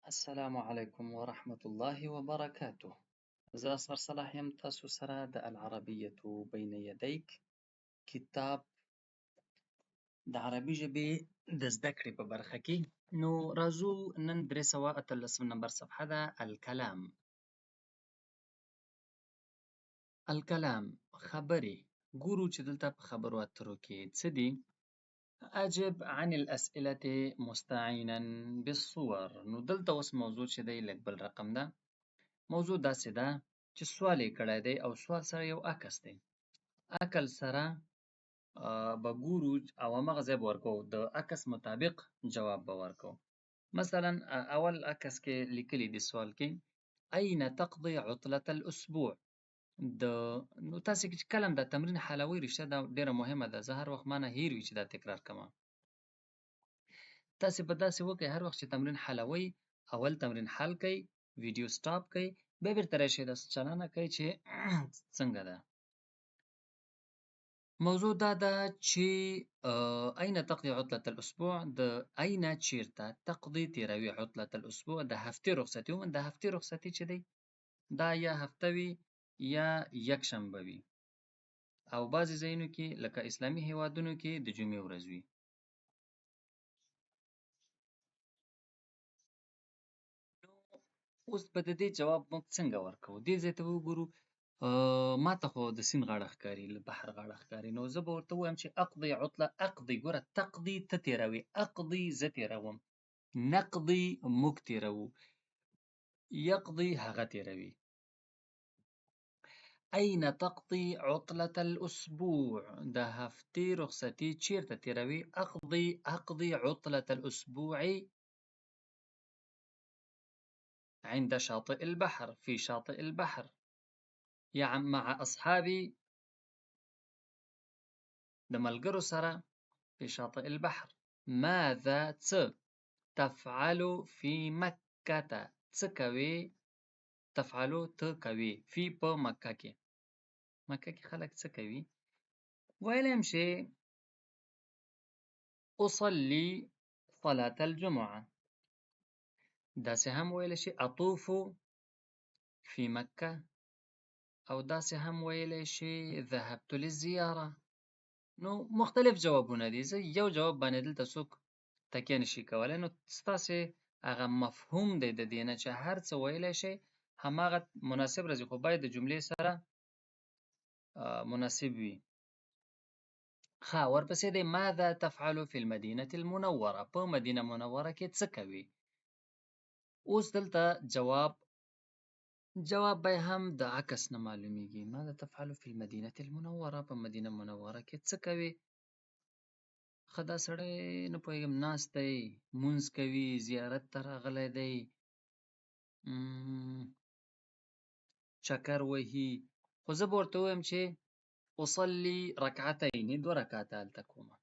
السلام علیکم ورحمة الله وبرکاته. زه اصغر صلاح یم تاسو سره د العربیة بین یدیک کتاب د عربي ژبې د زده کړې په برخه کې. نو راځو نن 318 نمبر صفحه ده الکلام. الکلام خبرې. ګورو چې دلته په خبرو اترو کې څه دي. اجب عن الاسئلة مستعینا بالصور. نو دلته اوس موضوع چې دی لږ بل رقم ده. موضوع داسې ده چې سوال یې کړی دی او سوال سره یو عکس دی. عکس سره به ګورو او همغه ځای به ورکوو، د عکس مطابق جواب به ورکوو. مثلا اول عکس کې لیکلي دي سوال کې أين تقضي عطلة الأسبوع. نو تاسې چې کله هم دا تمرین حلوئ، رښتیا دا ډېره مهمه ده. زه هر وخت ما نه هېر وي چې دا تکرار کړمه. تاسې به داسې وکړئ هر وخت چې تمرین حلوئ، اول تمرین حل کړئ، ویډیو سټاپ کړئ، بیا بېرته راشئ داسې چلنه کوئ چې څنګه ده. موضوع دا ده چې أين تقضي عطلة الأسبوع. د أين چیرته تقضي تیروي عطلة الأسبوع د هفتې رخصتي. د هفتې رخصتي چې دی دا یا هفته وي یا یکشنبه وي، او بعضې ځایونو کې لکه اسلامي هیوادونو کې د جمعې ورځ وي. نو اوس به د دې جواب موږ څنګه ورکوو؟ دې ځای ته وګورو. ما ته خو د سیند غاړه ښکاري، له بحر غاړه ښکاري. نو زه به ورته ووایم چې اقضي عطله. اقضي، ګوره، تقضي ته تېروي، اقضي زه تېروم، نقضي موږ تېروو، یقضي هغه تېروي. أين تقضي عطلة الأسبوع. د هفتې رخصتي چیرته تېروي؟ أقضي عطلة الأسبوع عند شاطئ البحر، في شاطئ البحر، يعني مع أصحابي، د ملګرو سره، في شاطئ البحر. ماذا تفعل في مكة. څه کوي؟ تفعلو ته کوي، في په مکه کې. مکه کې خلک څه کوي؟ ویلی هم شي أصلي صلاة الجمعة. داسې هم ویلی شي أطوف في مکه، او داسې هم ویلی شي ذهبت للزیارة. نو مختلف جوابونه دي. زه یو جواب باندې دلته څوک تکیه نشي کولی. نو ستاسې هغه مفهوم دی د دې نه چې هر څه ویلی شئ، هماغه مناسب راځي، خو باید د جملې سره مناسب وي. ښه، ورپسې دی ماذا تفعل في المدينة المنورة. په مدینه منوره کې څه کوي؟ اوس دلته جواب به هم د عکس نه معلومیږي. ماذا تفعل في المدينة المنوره. په مدینه منوره کې څه کوي؟ ښه، دا سړی نه پوهېږم، ناست دی، مونځ کوي، زیارت ته راغلی دی، چکر وهي. خو زه به ورته ووایم چې أصلي ركعتين، 2 رکعته هلته کومه.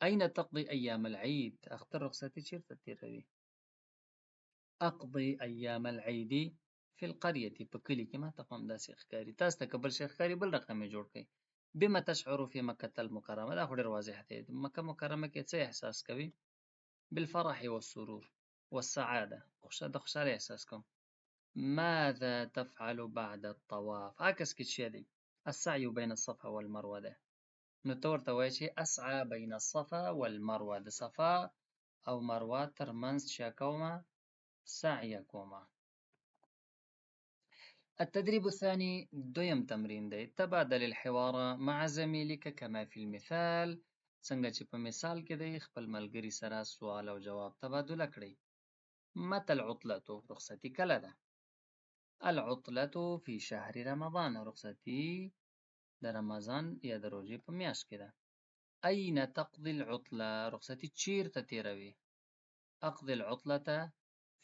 أين تقضي أيام العيد. اختر رخصتي چیرته تېروي؟ أقضي أيام العيد في القرية. په کلي کې. ما ته خو همداسې ښکاري. تاسو ته که بل شی ښکاري بل رقم یې جوړ کړئ. بما تشعر في مکة المکرمة. دا خو ډېر واضح دی. مکه مکرمه کې څه احساس کوي؟ بالفرح والسرور والسعادة. د خوشحالۍ احساس کوم. ماذا تفعل بعد الطواف. عکس کې څه دی؟ السعي بين الصفا والمروه ده. نو ته ورته وایې چې اسعى بين الصفا والمروه. د صفا او مروه ترمنځ څه کومه؟ سعی کومه. التدريب الثاني، دویم تمرین دی. تبادل الحوار مع زميلك كما في المثال. څنګه چې په مثال کې دی، خپل ملګري سره سوال او جواب تبادله کړئ. متى العطلة. رخصتي کله ده؟ العطلة في شهر رمضان. رخصتي د رمضان یا د روژې په میاشت کې ده. أين تقضي العطلة. رخصتي چیرته تېروي؟ أقضي العطلة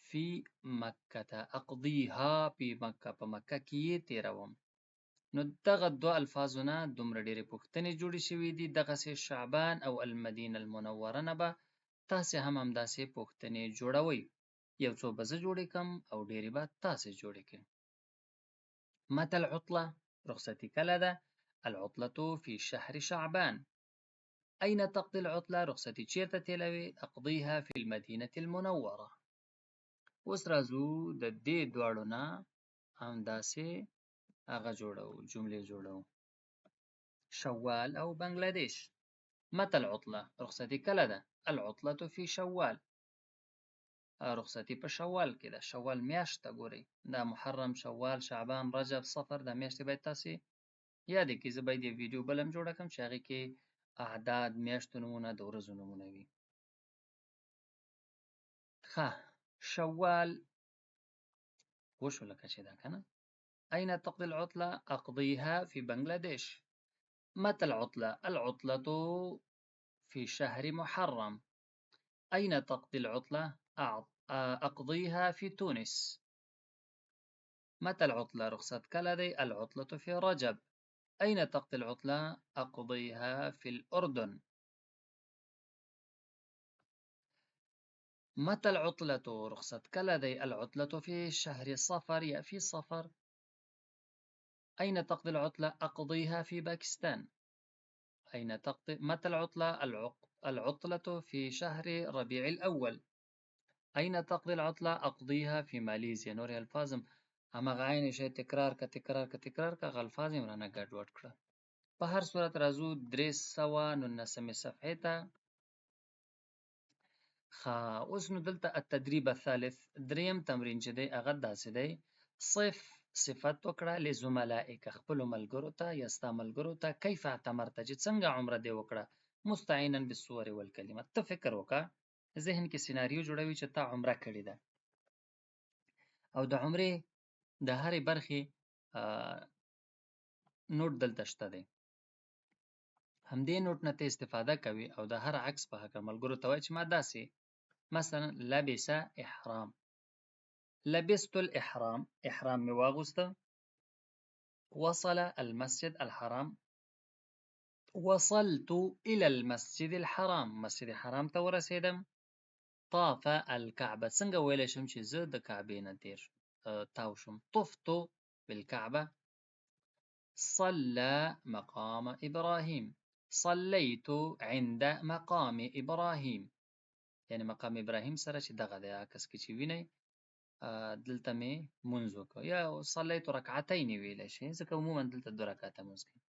في مکة. أقضيها في مکة. په مکه کې یې تېروم. نو دغه دوه الفاظو نه دومره ډېرې پوښتنې جوړې شوي دي. دغسې شعبان او المدینه المنوره نه به تاسې هم همداسې پوښتنې جوړوئ. یو څو به زه جوړې کړم او ډېرې به تاسې جوړې کړئ. متى العطلة. رخصتي کله ده؟ العطلة في شهر شعبان. أين تقضي العطلة. رخصتي چیرته تېروي؟ أقضيها في المدينة المنورة. اوس راځو د دې دواړو نه همداسې هغه جملې جوړو. شوال او بنگلاديش. متى العطلة؟ رخصتي کله ده؟ العطلة في شوال. رخصتي په شوال کې ده. شوال میاشت ته ګورئ. دا محرم، شوال، شعبان، رجب، صفر، دا میاشتې باید تاسې یادې کړئ. زه باید یو ویډیو بل هم جوړه کړم چې هغې کې اعداد، میاشتو نومونه، د ورځو نومونه وي. ښه، شوال وشو لکه چې ده که نه. أين تقضي العطلة؟ أقضيها في بنغلاديش. متى العطلة؟ العطلة في شهر محرم. أين تقضي العطلة؟ أقضيها في تونس. متى العطلة؟ رخصت کله دی؟ العطلة في رجب. أين تقضي العطلة؟ أقضيها في الأردن. متى العطلة؟ رخصت کله دی؟ العطلة في شهر صفر یا في صفر. أين تقضي العطلة؟ أقضيها في باكستان. متى العطلة؟ العطلة في شهر ربيع الأول. أين تقضي العطلة؟ أقضيها في ماليزيا. نور الفاظم همغه عین شی تکرار که الفاظ یې رانه ګډوډ کړه. په هر صورت راځو 319 صفحې ته. اوس نو دلته التدریب الثالث، دریم تمرین چې دی هغه داسې دی. صفت وکړه لزملائک، خپلو ملګرو ته یا ستا ملګرو ته، کیف اعتمرته چې څنګه عمره دې وکړه، مستعینا بالصور والکلمات. ته فکر وکړه، ذهن کې سیناریو جوړوي چې تا عمره کړې ده او د عمرې د هرې برخې نوټ دلته شته دی. همدې نوټ نه ته استفاده کوي او د هر عکس په هکله ملګرو ته وایي چې ما داسې مثلا لبس احرام، لبست الاحرام، احرام مې واغوسته. وصل المسجد الحرام، وصلت إلى المسجد الحرام، مسجد حرام ته ورسېدم. طاف الكعبة، څنګه ویلی شم چې زه د کعبې نه تېر تاو شم. طفت بالكعبة. صلى مقام إبراهيم، صليت عند مقام إبراهيم. یعنی مقام ابراهیم سره چې دغه دی عکس کې چې وینئ دلته مې مونځ وکړ، یا صلیت رکعتین ویلی شي، ځکه عموما دلته 2 رکعته مونځ کوي.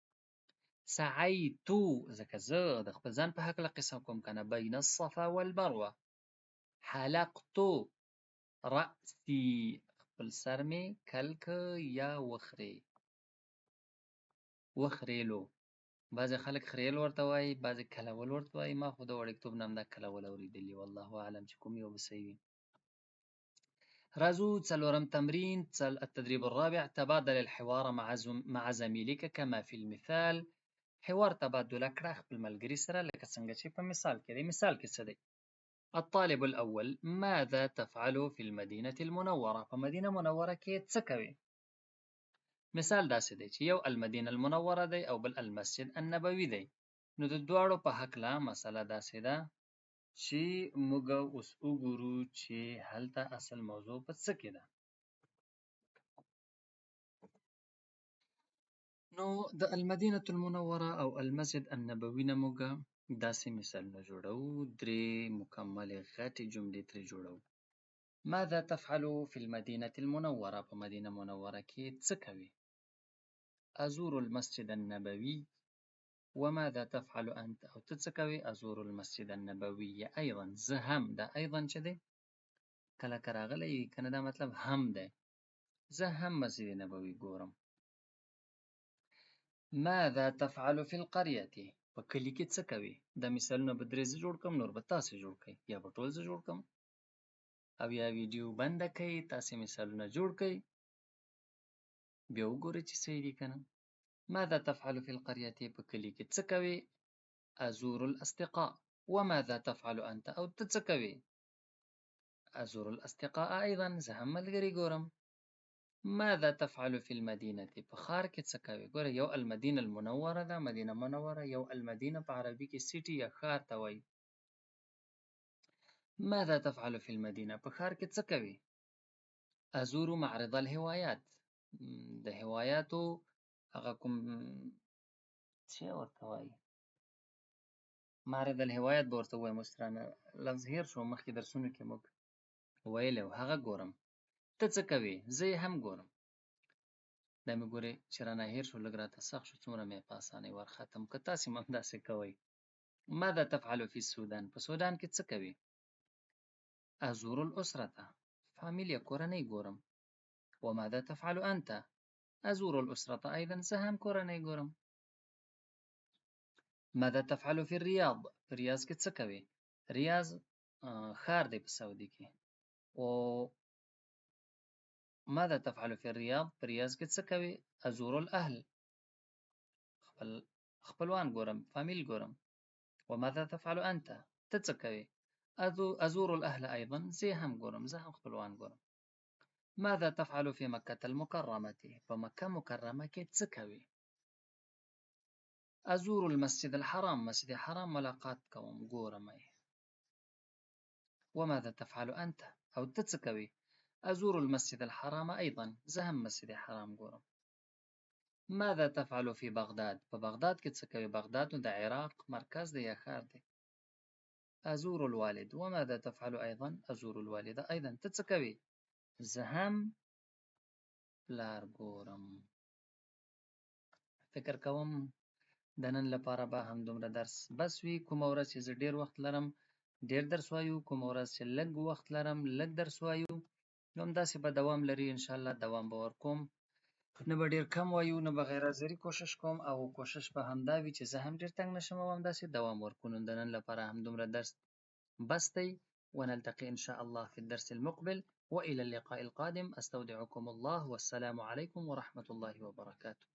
سعیت، ځکه زه د خپل ځان په هکله قصه کوم که نه، بین الصفا والمروه. حلقت رأسی، خپل سر مې کل که یا وخریلو. بعضې خلک خریل ورته وایي، بعضې کلول ورته وایي. ما خو د وړکتوب نه همدا کلول اورېدلي، والله اعلم چې کوم یو به صحیح وي. راځو څلورم تمرین، التدريب الرابع. تبادل الحوار مع زميلك كما في المثال. حوار تبادله کړه خپل ملګري سره لکه څنګه چې په مثال کې دی. مثال کې څه دی؟ الطالب الأول ماذا تفعل في المدينة المنورة؟ په مدینه منوره کې څه کوي؟ مثال داسې دی چې یو المدینه المنوره دی او بل المسجد النبوي دی. نو د دواړو په هکله مسله داسې ده چې موږ اوس وګورو چې هلته اصل موضوع په څه کې ده. نو د المدینة المنوره او المسجد النبوي نه موږ داسې مثالونه جوړوو، 3 مکملې غټې جملې ترې جوړوو. ماذا تفعل في المدينة المنورة؟ په مدینه منوره کې څه کوي؟ أزور المسجد النبوي. وماذا تفعل أنت؟ او ته څه کوي؟ أزور المسجد النبوي أيضا. زه هم، دا أيضا چې دی کله که راغلی کنه دا مطلب هم دی، زه هم مسجد نبوي ګورم. ماذا تفعل في القرية؟ په کلي کې څه کوي؟ دا مثالونه به 3 زه جوړ کړم، نور به تاسې جوړ کړئ، یا به ټول زه جوړ کړم، او یا ویډیو بنده کړئ، تاسې مثالونه جوړ کړئ، بیا وګورئ چې صحیح دي که نه. ماذا تفعل في القرية؟ په کلي کې څه کوي؟ أزور الأصدقاء. وماذا تفعل أنت؟ او ته څه کوي؟ أزور الأصدقاء أيضا، زه هم ملګري ګورم. ماذا تفعل في المدينة؟ په ښار کې څه کوي؟ ګوره یو المدینه المنوره ده، مدینه منوره، یو المدینه په عربي کې سیټي یا ښار ته وایي. ماذا تفعل في المدينة؟ په ښار کې څه کوي؟ أزور معرض الهوايات. د هواياتو هغه کوم څه ورته وایي، معرض الهوايات به ورته ووایم. اوس رانه لفظ هېر شو، مخکې درسونو کې موږ ویلی و هغه ګورم. ته څه کوې؟ زه یې هم ګورم. دا مې ګورې چې رانه هېر شو، لږ راته سخت شو، څومره مې په اسانۍ ورختم. که تاسې هم همداسې کوئ. ماذا تفعل في السودان؟ په سودان کې څه کوې؟ أزور الأسرة. فامیل یا کورنۍ ګورم. وماذا تفعل أنت؟ أزور الأسرة أيضا، زه هم کورنۍ ګورم. ماذا تفعل في الرياض؟ په ریاض کې څه کوې؟ ریاض ښار دی په سعودي کې. و ماذا تفعل في الرياض؟ په ریاض کې څه کوې؟ أزور الأهل. خپلوان ګورم، فامیل ګورم. وماذا تفعل أنت؟ ته څه کوې؟ أزور الأهل أيضا، زه هم ګورم، زه هم خپلوان ګورم. ماذا تفعل في مكة المكرمة؟ په مکه مکرمه کې څه کوې؟ أزور المسجد الحرام، مسجد حرام ملاقات کوم، ګورم یې. وماذا تفعل أنت؟ او ته څه کوې؟ أزور المسجد الحرام أيضا، زه هم مسجد حرام ګورم. ماذا تفعل في بغداد؟ په بغداد کې څه کوې؟ بغداد نو د عراق مرکز دی یا ښار دی. أزور الوالد. وماذا تفعل أيضا؟ أزور الوالد أيضا، ته څه کوې؟ زه هم پلار ګورم. فکر کوم د نن لپاره به همدومره درس بس وي. کومه ورځ چې زه ډېر وخت لرم ډېر درس وایو، کومه ورځ چې لږ وخت لرم لږ درس وایو. نو همداسې به دوام لري انشاءالله، دوام به ورکوم. نه به ډېر کم وایو، نه به غیر حاضري کوشش کوم، او کوشش به همدا وي چې زه هم ډېر تنګ نه شم او همداسې دوام ورکو. نو د نن لپاره همدومره درس بس دی. ونلتقي إن شاء الله في الدرس المقبل، وإلى اللقاء القادم. أستودعكم الله، والسلام عليكم ورحمة الله وبركاته.